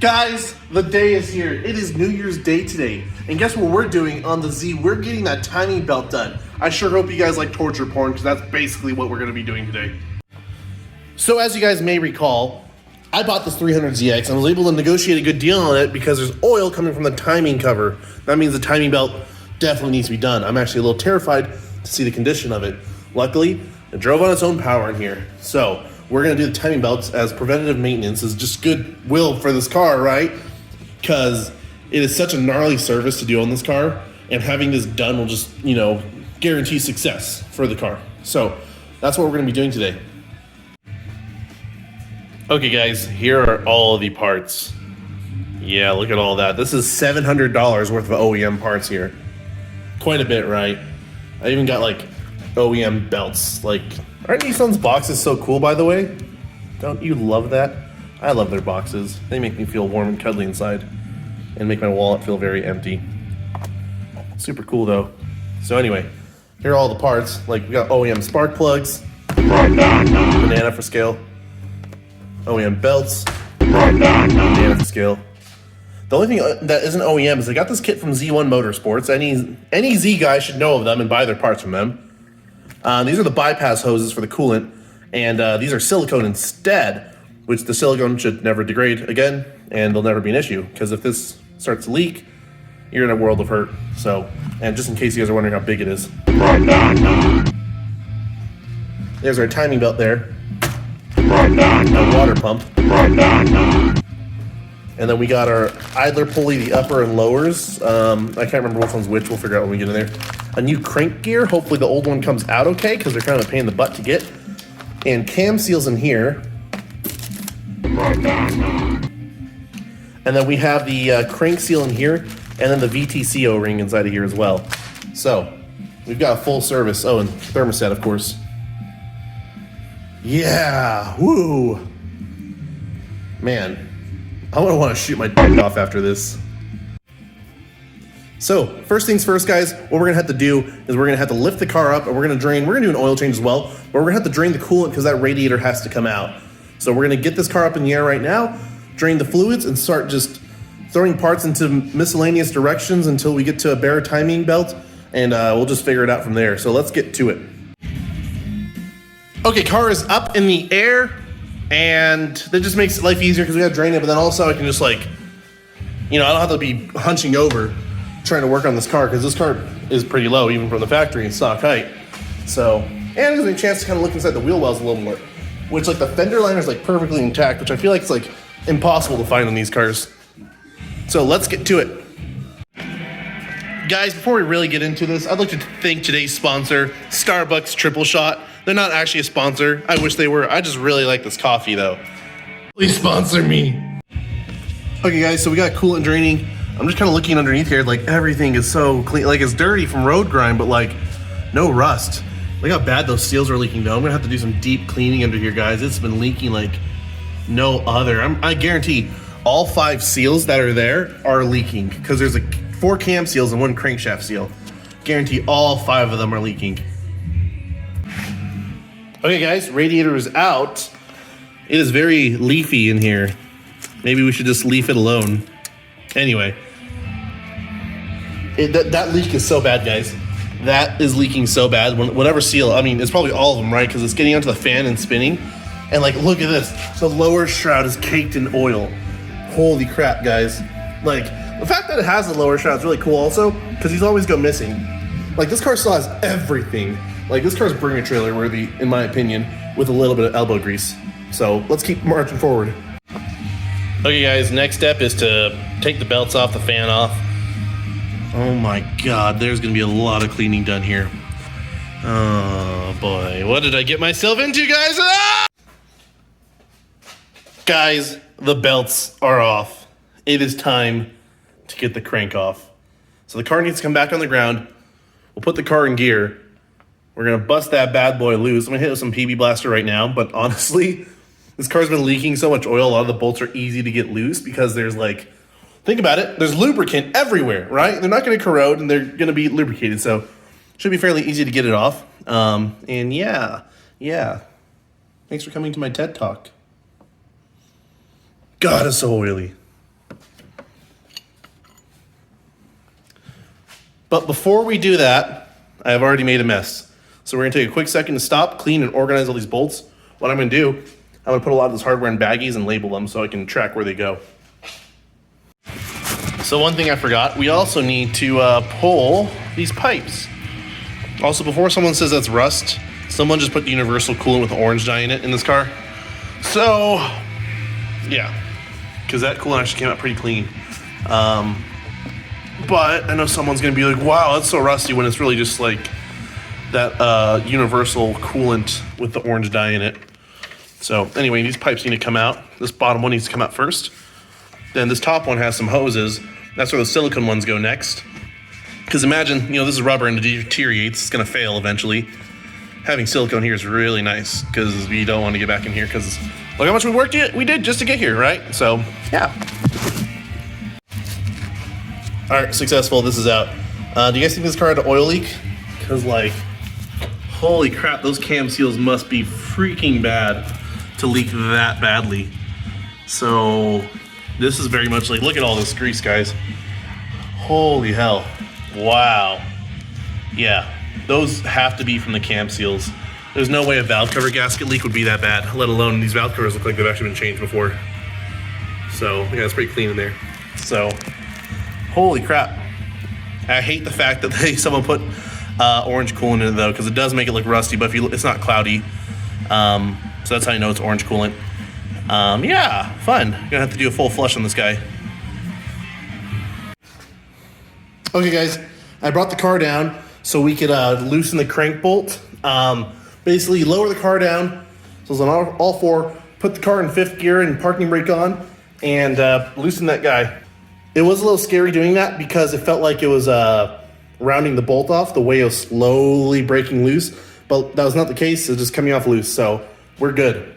Guys, the day is here. It is New Year's Day today. And guess what we're doing on the Z? We're getting that timing belt done. I sure hope you guys like torture porn, because that's basically what we're going to be doing today. So as you guys may recall, I bought this 300ZX and was able to negotiate a good deal on it because there's oil coming from the timing cover. That means the timing belt definitely needs to be done. I'm actually a little terrified to see the condition of it. Luckily, it drove on its own power in here. So we're going to do the timing belts as preventative maintenance, as just goodwill for this car, right? Because it is such a gnarly service to do on this car, and having this done will just, guarantee success for the car. So that's what we're going to be doing today. Okay guys, here are all the parts. Yeah, look at all that. This is $700 worth of OEM parts here. Quite a bit, right? I even got like OEM belts. Like, aren't Nissan's boxes so cool, by the way? Don't you love that? I love their boxes. They make me feel warm and cuddly inside and make my wallet feel very empty. Super cool though. So anyway, here are all the parts. Like, we got OEM spark plugs, banana for scale, OEM belts, banana for scale. The only thing that isn't OEM is I got this kit from Z1 Motorsports. Any Z guy should know of them and buy their parts from them. These are the bypass hoses for the coolant, and these are silicone instead, which the silicone should never degrade again, and they'll never be an issue, because if this starts to leak, you're in a world of hurt. So, and just in case you guys are wondering how big it is. There's our timing belt there. A water pump. And then we got our idler pulley, the upper and lowers. I can't remember which one's which. We'll figure out when we get in there. A new crank gear. Hopefully the old one comes out okay, because they're kind of a pain in the butt to get. And cam seals in here. And then we have the crank seal in here, and then the VTC O-ring inside of here as well. So we've got a full service. Oh, and thermostat, of course. Yeah, woo. Man, I'm gonna want to shoot my dick off after this. So, first things first, guys, what we're gonna have to do is we're gonna have to lift the car up, and we're gonna do an oil change as well, but we're gonna have to drain the coolant because that radiator has to come out. So we're gonna get this car up in the air right now, drain the fluids, and start just throwing parts into miscellaneous directions until we get to a bare timing belt, and we'll just figure it out from there. So let's get to it. Okay, car is up in the air, and that just makes life easier because we gotta drain it, but then also I can just I don't have to be hunching over trying to work on this car, because this car is pretty low even from the factory in stock height. So, and it gives me a chance to kind of look inside the wheel wells a little more, which the fender liner is perfectly intact, which I feel like it's impossible to find on these cars. So let's get to it. Guys, before we really get into this, I'd like to thank today's sponsor, Starbucks Triple Shot. They're not actually a sponsor. I wish they were. I just really like this coffee though. Please sponsor me. Okay guys, so we got coolant draining. I'm just kind of looking underneath here, everything is so clean. It's dirty from road grime, but no rust. Look how bad those seals are leaking though. I'm gonna have to do some deep cleaning under here, guys. It's been leaking like no other. I guarantee all 5 seals that are there are leaking, because there's 4 cam seals and 1 crankshaft seal. Guarantee all 5 of them are leaking. Okay guys, radiator is out. It is very leafy in here. Maybe we should just leave it alone. Anyway, that leak is so bad, guys. That is leaking so bad. Whatever seal, it's probably all of them, right? Because it's getting onto the fan and spinning. And look at this. The lower shroud is caked in oil. Holy crap, guys. The fact that it has the lower shroud is really cool also, because these always go missing. This car still has everything. This car's bring a trailer worthy, in my opinion, with a little bit of elbow grease. So let's keep marching forward. Okay guys, next step is to take the belts off, the fan off. Oh my God, there's gonna be a lot of cleaning done here. Oh boy, what did I get myself into, guys? Ah! Guys, the belts are off. It is time to get the crank off. So the car needs to come back on the ground. We'll put the car in gear. We're gonna bust that bad boy loose. I'm gonna hit it with some PB Blaster right now, but honestly, this car's been leaking so much oil, a lot of the bolts are easy to get loose because there's think about it, there's lubricant everywhere, right? They're not gonna corrode and they're gonna be lubricated, so it should be fairly easy to get it off. And yeah. Thanks for coming to my TED Talk. God, it's so oily. But before we do that, I have already made a mess. So we're gonna take a quick second to stop, clean, and organize all these bolts. What I'm gonna do, I'm gonna put a lot of this hardware in baggies and label them so I can track where they go. So one thing I forgot, we also need to pull these pipes. Also, before someone says that's rust, someone just put universal coolant with orange dye in it in this car. So, yeah, because that coolant actually came out pretty clean. But I know someone's gonna be like, wow, that's so rusty, when it's really just like that universal coolant with the orange dye in it. So anyway, these pipes need to come out. This bottom one needs to come out first. Then this top one has some hoses. That's where the silicone ones go next. Because imagine, this is rubber and it deteriorates. It's gonna fail eventually. Having silicone here is really nice because we don't want to get back in here because look how much we did just to get here, right? So yeah. All right, successful. This is out. Do you guys think this car had an oil leak? Because like, holy crap, those cam seals must be freaking bad to leak that badly. So this is very much like, look at all this grease, guys. Holy hell. Wow. Yeah, those have to be from the cam seals. There's no way a valve cover gasket leak would be that bad, let alone these valve covers look like they've actually been changed before. So yeah, it's pretty clean in there. So, holy crap. I hate the fact that someone put orange coolant in it though, because it does make it look rusty, but it's not cloudy. So that's how you know it's orange coolant. Yeah, fun. You're gonna have to do a full flush on this guy. Okay guys, I brought the car down so we could loosen the crank bolt. Basically lower the car down, so it's on all four, put the car in 5th gear and parking brake on, and loosen that guy. It was a little scary doing that because it felt like it was rounding the bolt off the way it was slowly breaking loose, but that was not the case. It was just coming off loose, so we're good.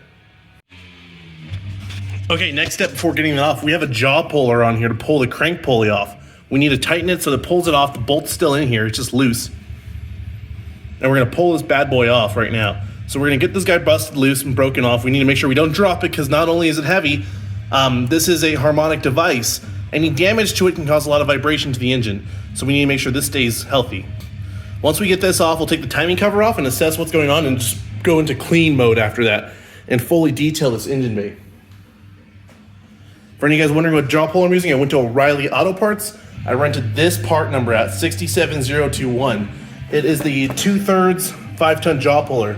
Okay, next step before getting it off, we have a jaw puller on here to pull the crank pulley off. We need to tighten it so that it pulls it off. The bolt's still in here, it's just loose. And we're gonna pull this bad boy off right now. So we're gonna get this guy busted loose and broken off. We need to make sure we don't drop it because not only is it heavy, this is a harmonic device. Any damage to it can cause a lot of vibration to the engine. So we need to make sure this stays healthy. Once we get this off, we'll take the timing cover off and assess what's going on and just go into clean mode after that and fully detail this engine bay. For any of you guys wondering what jaw puller I'm using, I went to O'Reilly Auto Parts. I rented this part number at 67021. It is the 2/3 5-ton jaw puller.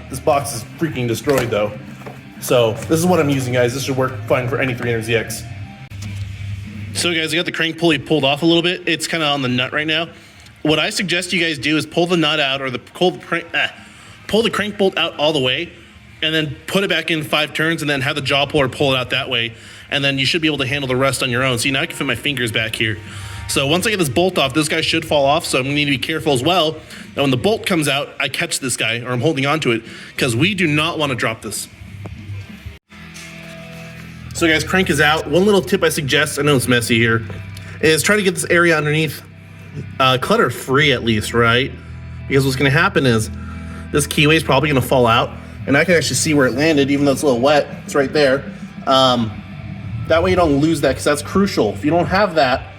This box is freaking destroyed though. So this is what I'm using, guys. This should work fine for any 300ZX. So guys, I got the crank pulley pulled off a little bit. It's kind of on the nut right now. What I suggest you guys do is pull the nut out or pull the crank bolt out all the way and then put it back in 5 turns and then have the jaw puller pull it out that way. And then you should be able to handle the rest on your own. See, now I can fit my fingers back here. So once I get this bolt off, this guy should fall off, so I'm gonna need to be careful as well. Now when the bolt comes out, I catch this guy, or I'm holding onto it, because we do not wanna drop this. So guys, crank is out. One little tip I suggest, I know it's messy here, is try to get this area underneath clutter free at least, right? Because what's gonna happen is this keyway is probably gonna fall out, and I can actually see where it landed, even though it's a little wet, it's right there. That way you don't lose that, because that's crucial. If you don't have that,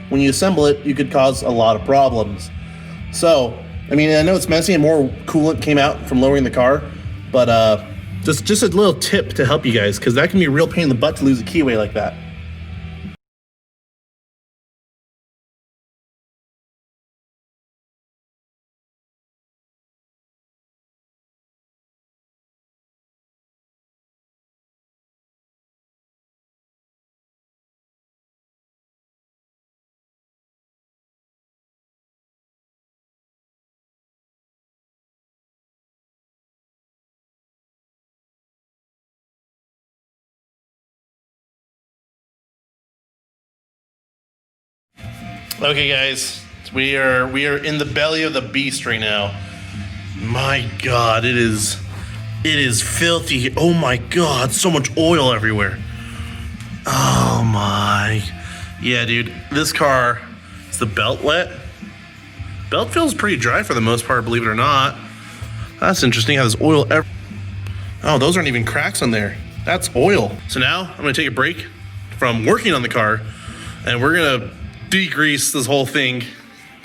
when you assemble it, you could cause a lot of problems. So, I mean, I know it's messy and more coolant came out from lowering the car, but just a little tip to help you guys, because that can be a real pain in the butt to lose a keyway like that. Okay guys, we are in the belly of the beast right now. My God, it is filthy. Oh my God, so much oil everywhere. Oh my. Yeah, dude, this car, is the belt wet? Belt feels pretty dry for the most part, believe it or not. That's interesting how there's oil oh, those aren't even cracks on there. That's oil. So now I'm gonna take a break from working on the car and we're gonna degrease this whole thing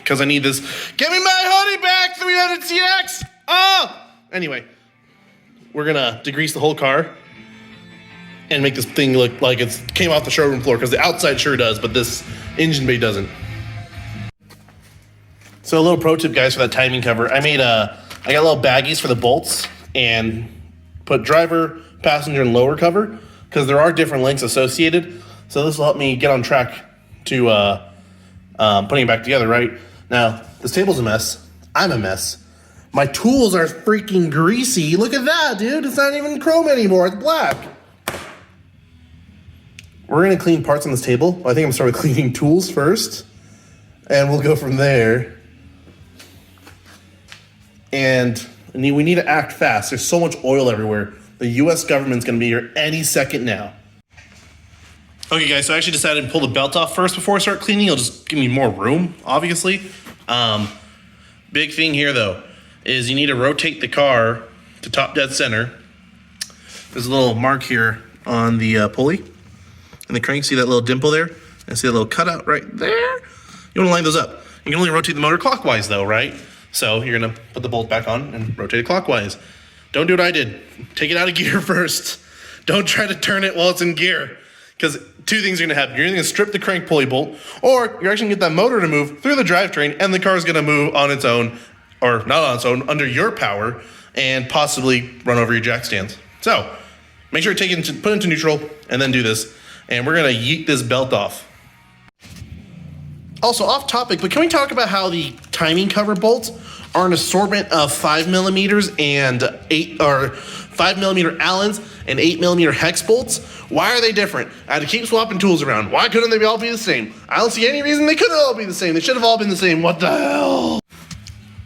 because I need this. Give me my hoodie back, 300 CX! Oh! Anyway, we're gonna degrease the whole car and make this thing look like it came off the showroom floor, because the outside sure does, but this engine bay doesn't. So a little pro tip, guys, for that timing cover. I got little baggies for the bolts and put driver, passenger, and lower cover, because there are different lengths associated. So this will help me get on track to putting it back together, right? Now, this table's a mess. I'm a mess. My tools are freaking greasy. Look at that, dude. It's not even chrome anymore. It's black. We're gonna clean parts on this table. I think I'm gonna start with cleaning tools first, and we'll go from there. And we need to act fast. There's so much oil everywhere. The US government's gonna be here any second now. Okay guys, so I actually decided to pull the belt off first before I start cleaning. It'll just give me more room, obviously. Big thing here though, is you need to rotate the car to top dead center. There's a little mark here on the pulley and the crank. See that little dimple there? And see that little cutout right there? You wanna line those up. You can only rotate the motor clockwise though, right? So you're gonna put the bolt back on and rotate it clockwise. Don't do what I did. Take it out of gear first. Don't try to turn it while it's in gear, because two things are gonna happen. You're either gonna strip the crank pulley bolt, or you're actually gonna get that motor to move through the drivetrain, and the car's gonna move on its own, or not on its own, under your power, and possibly run over your jack stands. So make sure to put it into neutral, and then do this. And we're gonna yeet this belt off. Also, off topic, but can we talk about how the timing cover bolts are an assortment of 5mm and 5mm Allens and 8mm hex bolts? Why are they different? I had to keep swapping tools around. Why couldn't they all be the same? I don't see any reason they couldn't all be the same. They should have all been the same. What the hell?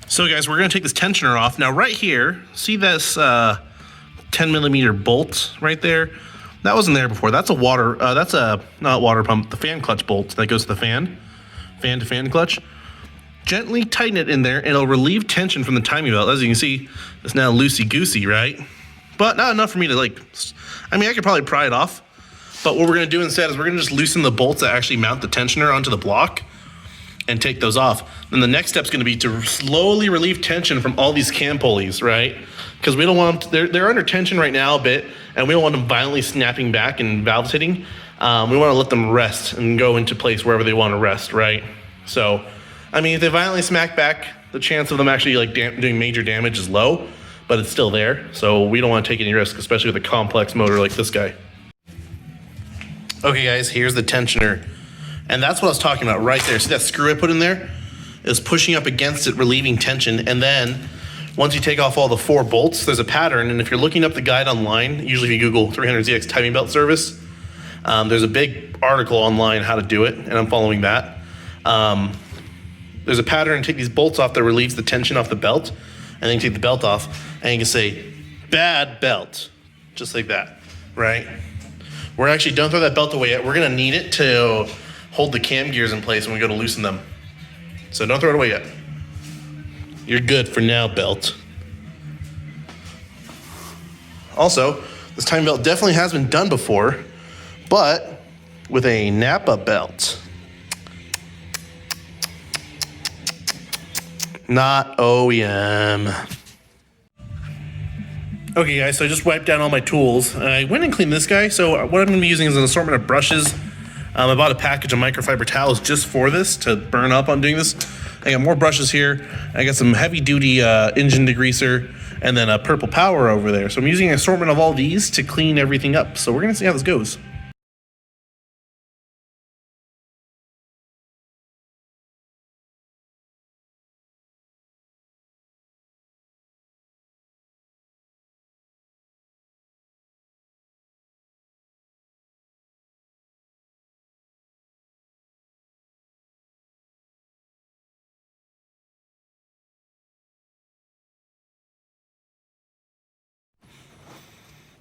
So guys, we're gonna take this tensioner off. Now right here, see this 10mm bolt right there? That wasn't there before. That's a not water pump, the fan clutch bolt that goes to the fan to fan clutch. Gently tighten it in there and it'll relieve tension from the timing belt. As you can see, it's now loosey-goosey, right? But not enough for me to I could probably pry it off, but what we're gonna do instead is we're gonna just loosen the bolts that actually mount the tensioner onto the block and take those off. Then the next step's gonna be to slowly relieve tension from all these cam pulleys, right? Because we don't want them they're under tension right now a bit, and we don't want them violently snapping back and valves hitting. We wanna let them rest and go into place wherever they wanna rest, right? So, if they violently smack back, the chance of them actually doing major damage is low, but it's still there. So we don't want to take any risk, especially with a complex motor like this guy. Okay guys, here's the tensioner. And that's what I was talking about right there. See that screw I put in there? It's pushing up against it, relieving tension. And then once you take off all the 4 bolts, there's a pattern. And if you're looking up the guide online, usually if you Google 300ZX timing belt service, there's a big article online how to do it, and I'm following that. There's a pattern to take these bolts off that relieves the tension off the belt, and then you take the belt off, and you can say, bad belt, just like that, right? Don't throw that belt away yet. We're gonna need it to hold the cam gears in place when we go to loosen them. So don't throw it away yet. You're good for now, belt. Also, this timing belt definitely has been done before, but with a Napa belt. Not OEM. Okay guys, so I just wiped down all my tools. I went and cleaned this guy. So what I'm gonna be using is an assortment of brushes. I bought a package of microfiber towels just for this, to burn up on doing this. I got more brushes here. I got some heavy duty engine degreaser, and then a purple power over there. So I'm using an assortment of all these to clean everything up. So we're gonna see how this goes.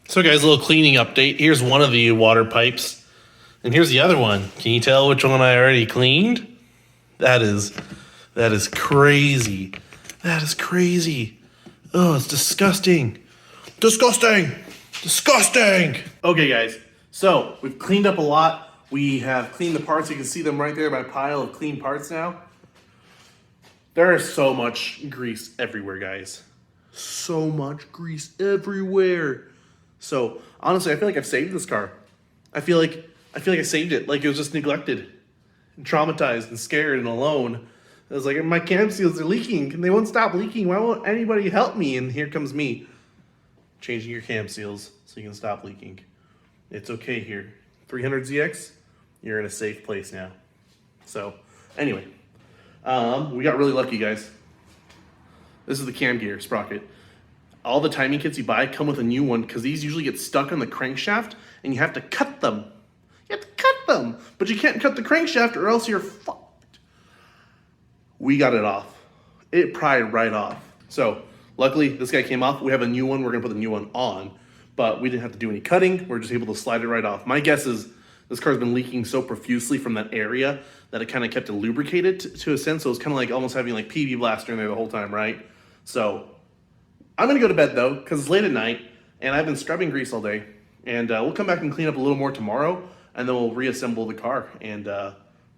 So guys, a little cleaning update. Here's one of the water pipes, and here's the other one. Can you tell which one I already cleaned? That is crazy. That is crazy. Oh, it's disgusting. Disgusting. Disgusting. Okay guys, so we've cleaned up a lot. We have cleaned the parts. You can see them right there, my pile of clean parts now. There is so much grease everywhere, guys. So much grease everywhere. So honestly, I feel like I've saved this car. I feel like I saved it. Like it was just neglected, and traumatized, and scared, and alone. I was like, my cam seals are leaking, and they won't stop leaking. Why won't anybody help me? And here comes me, changing your cam seals so you can stop leaking. It's okay here. 300ZX, you're in a safe place now. So anyway, we got really lucky, guys. This is the cam gear sprocket. All the timing kits you buy come with a new one because these usually get stuck on the crankshaft and you have to cut them. You have to cut them, but you can't cut the crankshaft or else you're fucked. We got it off. It pried right off. So luckily this guy came off. We have a new one. We're gonna put the new one on, but we didn't have to do any cutting. We're just able to slide it right off. My guess is this car's been leaking so profusely from that area that it kind of kept it lubricated to a sense. So it's kind of like almost having like PB blaster in there the whole time, right? So I'm gonna go to bed though, because it's late at night and I've been scrubbing grease all day. And we'll come back and clean up a little more tomorrow and then we'll reassemble the car and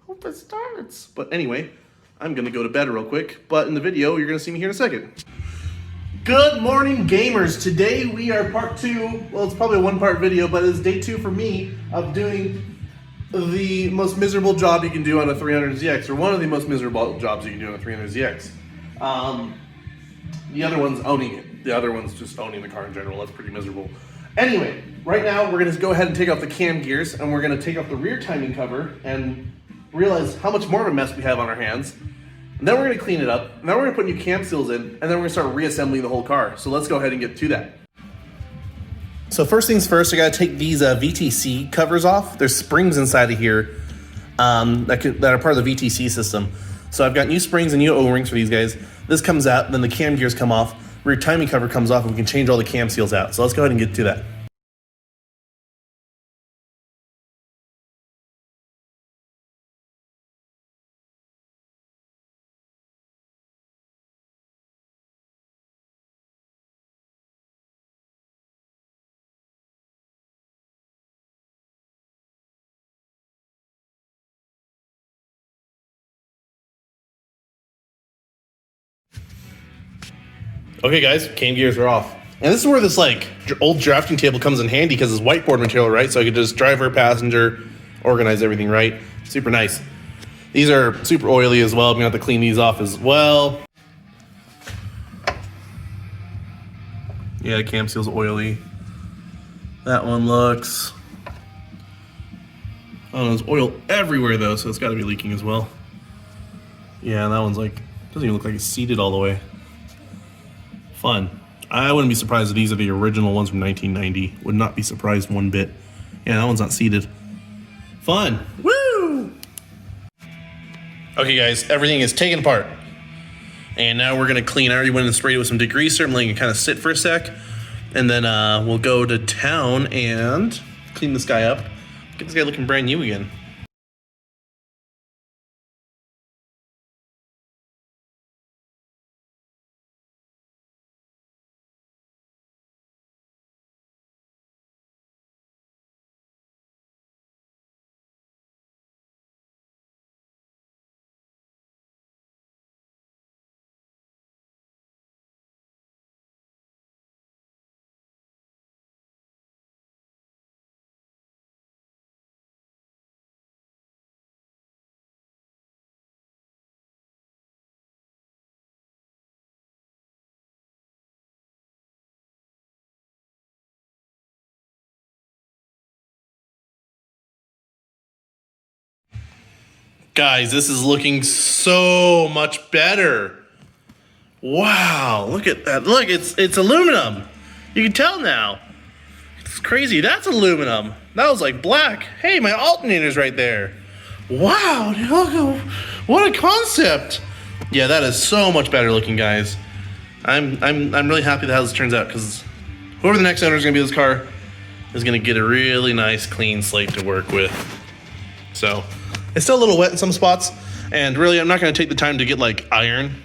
hope it starts. But anyway, I'm gonna go to bed real quick, but in the video, you're gonna see me here in a second. Good morning, gamers. Today we are part 2, well, it's probably a 1-part video, but it's day 2 for me of doing the most miserable job you can do on a 300ZX, or one of the most miserable jobs you can do on a 300ZX. The other one's owning it. The other one's just owning the car in general. That's pretty miserable. Anyway, right now we're gonna go ahead and take off the cam gears and we're gonna take off the rear timing cover and realize how much more of a mess we have on our hands. And then we're gonna clean it up. And then we're gonna put new cam seals in and then we're gonna start reassembling the whole car. So let's go ahead and get to that. So first things first, I gotta take these VTC covers off. There's springs inside of here that are part of the VTC system. So I've got new springs and new O-rings for these guys. This comes out, then the cam gears come off, rear timing cover comes off, and we can change all the cam seals out. So let's go ahead and get to that. Okay guys, cam gears are off. And this is where this like old drafting table comes in handy because it's whiteboard material, right? So I could just driver, passenger, organize everything right. Super nice. These are super oily as well. I'm gonna have to clean these off as well. Yeah, the cam seal's oily. That one looks, oh, there's oil everywhere though, so it's gotta be leaking as well. Yeah, that one's like, doesn't even look like it's seated all the way. Fun. I wouldn't be surprised if these are the original ones from 1990. Would not be surprised one bit. Yeah, that one's not seated. Fun. Woo! Okay guys, everything is taken apart. And now we're gonna clean. I already went and sprayed it with some degreaser. I'm letting it kind of sit for a sec. And then we'll go to town and clean this guy up. Get this guy looking brand new again. Guys, this is looking so much better. Wow, look at that. Look, it's aluminum. You can tell now. It's crazy. That's aluminum. That was like black. Hey, my alternator's right there. Wow, look, what a concept. Yeah, that is so much better looking, guys. I'm really happy with how this turns out because whoever the next owner is gonna be of this car is gonna get a really nice clean slate to work with. So it's still a little wet in some spots, and really I'm not gonna take the time to get like iron,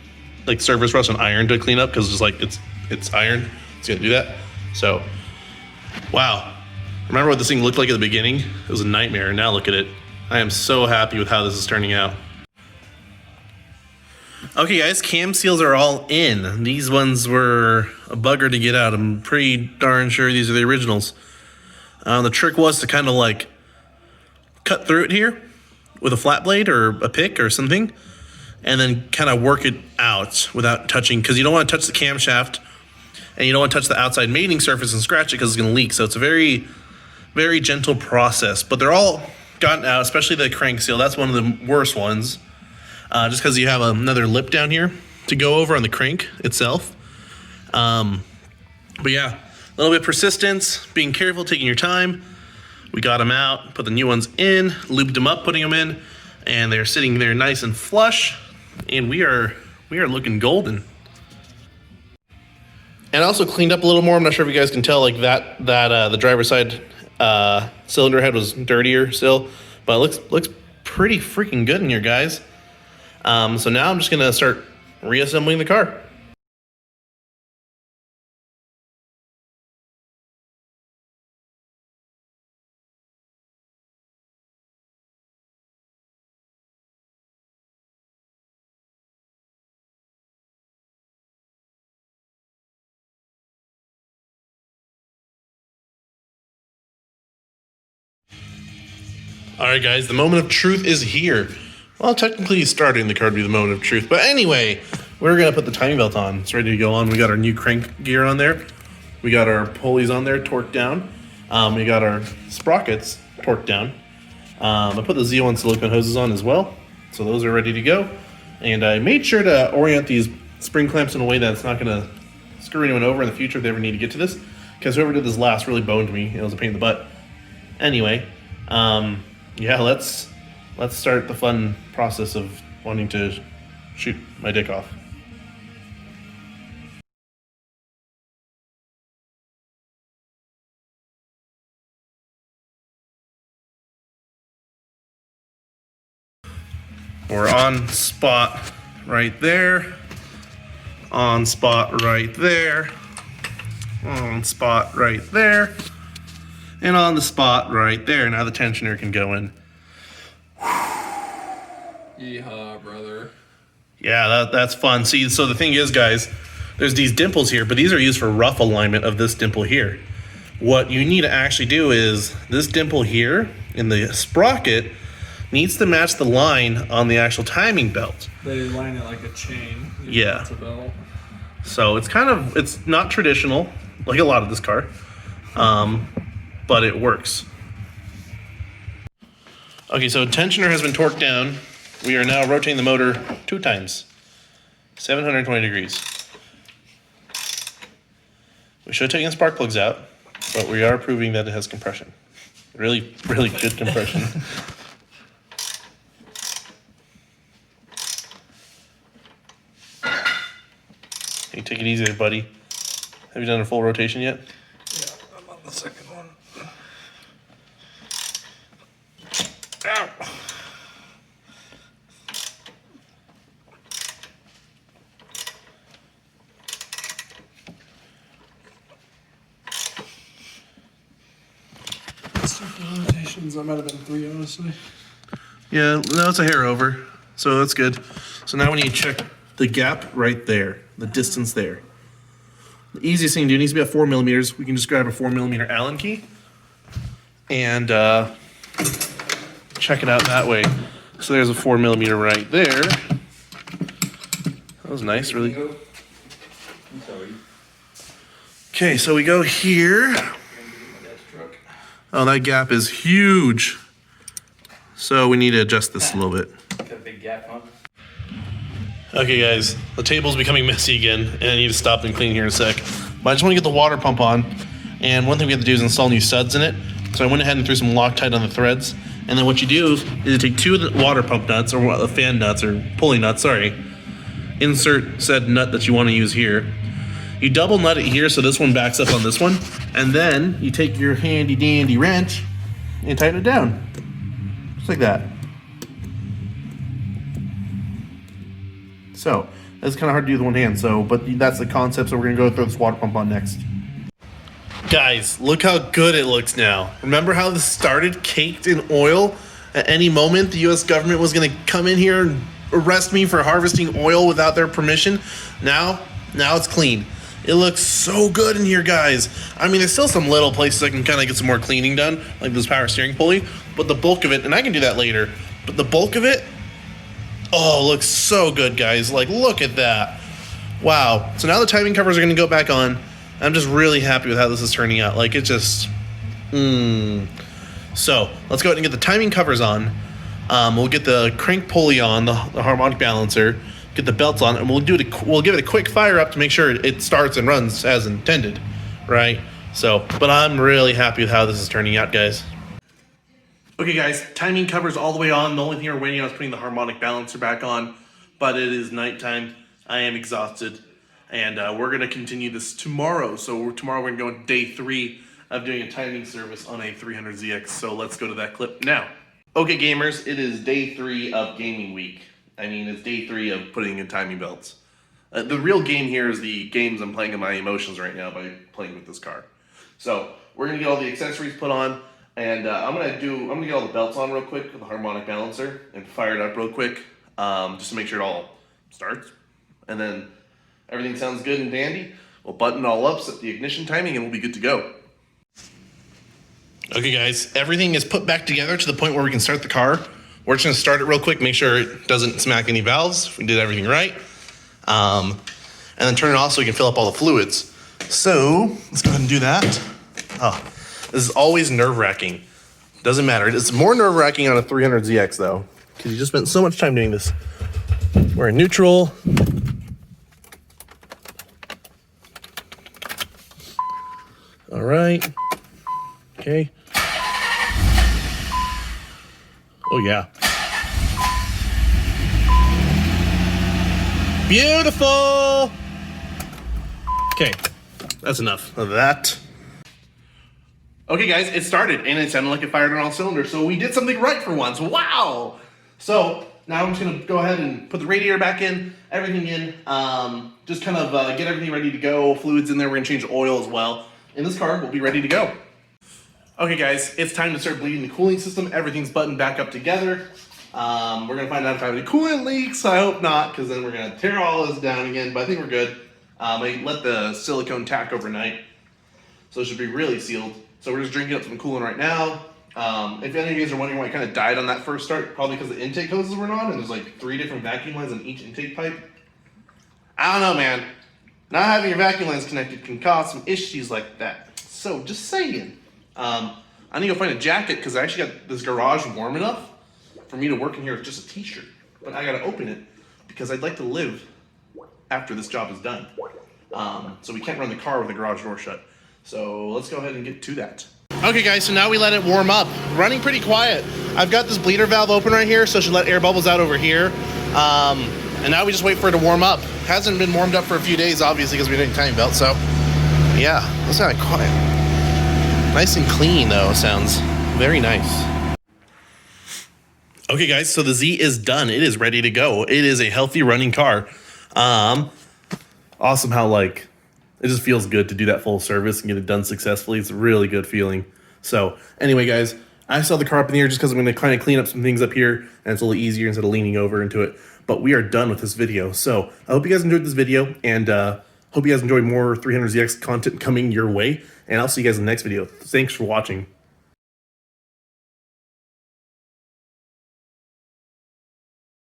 like surface rust and iron to clean up because it's like it's iron. It's gonna do that. So wow. Remember what this thing looked like at the beginning? It was a nightmare, and now look at it. I am so happy with how this is turning out. Okay, guys, cam seals are all in. These ones were a bugger to get out. I'm pretty darn sure these are the originals. The trick was to kind of like cut through it here with a flat blade or a pick or something, and then kind of work it out without touching, because you don't want to touch the camshaft and you don't want to touch the outside mating surface and scratch it because it's going to leak. So it's a very, very gentle process, but they're all gotten out, especially the crank seal. That's one of the worst ones, just because you have another lip down here to go over on the crank itself. But yeah, a little bit of persistence, being careful, taking your time. We got them out, put the new ones in, lubed them up, putting them in, and they're sitting there nice and flush, and we are looking golden. And I also cleaned up a little more. I'm not sure if you guys can tell, like the driver's side cylinder head was dirtier still, but it looks pretty freaking good in here, guys. So now I'm just gonna start reassembling the car. Alright guys, the moment of truth is here. Well, technically starting the car to be the moment of truth. But anyway, we're going to put the timing belt on. It's ready to go on. We got our new crank gear on there. We got our pulleys on there, torqued down. We got our sprockets torqued down. I put the Z1 silicone hoses on as well. So those are ready to go. And I made sure to orient these spring clamps in a way that it's not going to screw anyone over in the future if they ever need to get to this. Because whoever did this last really boned me. It was a pain in the butt. Anyway, yeah, let's start the fun process of wanting to shoot my dick off. We're on spot right there. On spot right there. On spot right there. And on the spot right there. Now the tensioner can go in. Yeehaw, brother. Yeah, that's fun. See, so the thing is, guys, there's these dimples here, but these are used for rough alignment of this dimple here. What you need to actually do is this dimple here in the sprocket needs to match the line on the actual timing belt. They line it like a chain. Yeah. It's a belt. So it's not traditional, like a lot of this car, but it works. Okay, so tensioner has been torqued down. We are now rotating the motor 2 times, 720 degrees. We should have taken the spark plugs out, but we are proving that it has compression. Really, really good compression. Hey, take it easy there, buddy. Have you done a full rotation yet? Yeah, I'm on the second one. Ow! Rotations, that might have been 3, honestly. Yeah, no, it's a hair over, so that's good. So now we need to check the gap right there, the distance there. The easiest thing to do needs to be at 4 millimeters. We can just grab a 4 millimeter Allen key and check it out that way. So there's a 4 millimeter right there. That was nice, really. Okay, so we go here. Oh, that gap is huge. So we need to adjust this a little bit. Got a big gap, huh? Okay, guys, the table's becoming messy again, and I need to stop and clean here in a sec. But I just want to get the water pump on, and one thing we have to do is install new studs in it. So I went ahead and threw some Loctite on the threads, and then what you do is you take 2 of the water pump nuts, or the fan nuts, or pulley nuts, sorry. Insert said nut that you want to use here. You double nut it here so this one backs up on this one, and then you take your handy dandy wrench and tighten it down. Just like that. So, that's kind of hard to do with one hand, but that's the concept, so we're going to go throw this water pump on next. Guys, look how good it looks now. Remember how this started caked in oil? At any moment, the US government was going to come in here and arrest me for harvesting oil without their permission. Now it's clean. It looks so good in here, guys. I mean, there's still some little places I can kind of get some more cleaning done, like this power steering pulley, but the bulk of it, and I can do that later, but the bulk of it, oh, looks so good, guys. Like, look at that. Wow. So now the timing covers are going to go back on. I'm just really happy with how this is turning out. Like, it just, So, let's go ahead and get the timing covers on. We'll get the crank pulley on, the harmonic balancer, get the belts on, and we'll give it a quick fire up to make sure it starts and runs as intended, right? So, but I'm really happy with how this is turning out, guys. Okay, guys, timing covers all the way on. The only thing we're waiting on is putting the harmonic balancer back on, but it is nighttime. I am exhausted, and we're going to continue this tomorrow. So tomorrow we're going to go on day 3 of doing a timing service on a 300ZX. So let's go to that clip now. Okay, gamers, it is day 3 of gaming week. I mean, it's day 3 of putting in timing belts. The real game here is the games I'm playing in my emotions right now by playing with this car. So we're gonna get all the accessories put on, and I'm gonna get all the belts on real quick with the harmonic balancer and fire it up real quick, just to make sure it all starts. And then everything sounds good and dandy. We'll button it all up, set the ignition timing, and we'll be good to go. Okay, guys, everything is put back together to the point where we can start the car. We're just gonna start it real quick, make sure it doesn't smack any valves. We did everything right. And then turn it off so we can fill up all the fluids. So let's go ahead and do that. Oh, this is always nerve-wracking. Doesn't matter. It's more nerve-wracking on a 300ZX though, because you just spent so much time doing this. We're in neutral. All right. Okay. Oh yeah. Beautiful. Okay, that's enough of that. Okay, guys, it started, and it sounded like it fired on all cylinders, so we did something right for once. Wow! So now I'm just gonna go ahead and put the radiator back in, everything in, just kind of get everything ready to go. Fluids in there. We're gonna change the oil as well, and this car will be ready to go. Okay, guys, it's time to start bleeding the cooling system. Everything's buttoned back up together. We're gonna find out if I have any coolant leaks. I hope not, because then we're gonna tear all this down again, but I think we're good. I let the silicone tack overnight, so it should be really sealed. So we're just drinking up some coolant right now. If any of you guys are wondering why I kind of died on that first start, probably because the intake hoses weren't on, and there's like 3 different vacuum lines on each intake pipe. I don't know, man. Not having your vacuum lines connected can cause some issues like that. So just saying. I need to go find a jacket because I actually got this garage warm enough for me to work in here with just a t-shirt. But I gotta open it because I'd like to live after this job is done. So we can't run the car with the garage door shut. So let's go ahead and get to that. Okay, guys, so now we let it warm up. Running pretty quiet. I've got this bleeder valve open right here, so it should let air bubbles out over here. And now we just wait for it to warm up. Hasn't been warmed up for a few days, obviously, because we're doing timing belt. So yeah, that's kind of quiet. Nice and clean, though. Sounds very nice. Okay, guys, so the Z is done. It is ready to go. It is a healthy running car. Awesome how, like, it just feels good to do that full service and get it done successfully. It's a really good feeling. So anyway, guys, I saw the car up in the air just because I'm going to kind of clean up some things up here, and it's a little easier instead of leaning over into it. But we are done with this video. So I hope you guys enjoyed this video, and hope you guys enjoy more 300ZX content coming your way. And I'll see you guys in the next video. Thanks for watching.